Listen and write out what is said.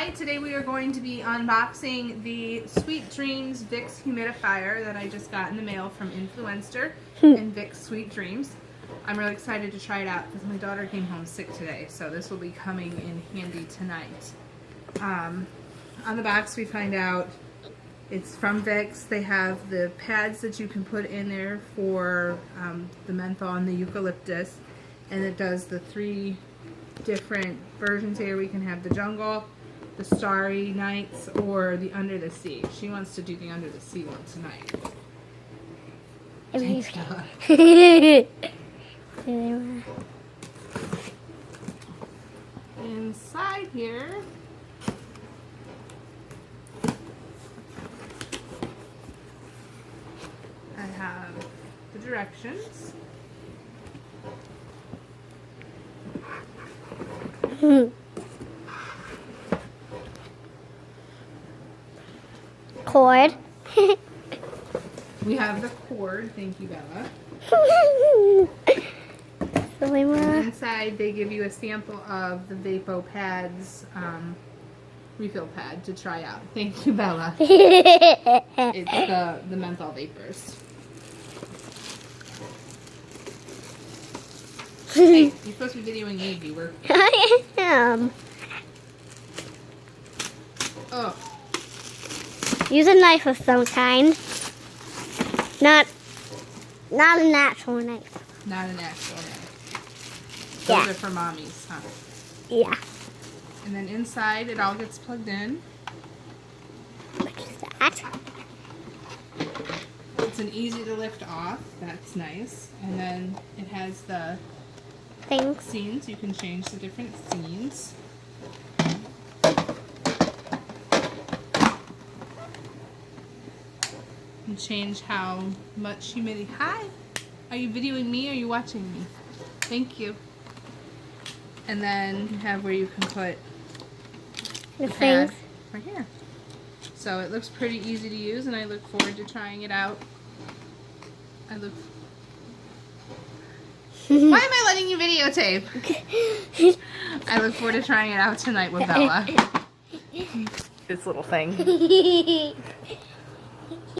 Hi, today we are going to be unboxing the Sweet Dreams Vicks humidifier that I just got in the mail from Influencer and Vicks Sweet Dreams. I'm really excited to try it out because my daughter came home sick today, so this will be coming in handy tonight. On the box we find out it's from Vicks. They have the pads that you can put in there for the menthol and the eucalyptus, and it does the 3 different versions here. We can have the jungle, the starry nights, or the under the sea. She wants to do the under the sea one tonight. Thanks, Bella. Inside here I have the directions. Cord. We have the cord. Thank you, Bella. And inside they give you a sample of the Vapo pads refill pad to try out. Thank you, Bella. It's the menthol vapors. Hey, you're supposed to be videoing me, viewer. I am. Oh. Use a knife of some kind. Not a natural knife. Not an actual knife. Those Yeah. are for mommies, huh? Yeah. And then inside it all gets plugged in. What is that? It's an easy to lift off. That's nice. And then it has the Things. scenes. You can change the different scenes. And change how much humidity. Hi! Are you videoing me or are you watching me? Thank you. And then you have where you can put The pad things. right here. So it looks pretty easy to use, and I look forward to trying it out. Why am I letting you videotape? I look forward to trying it out tonight with Bella. This little thing.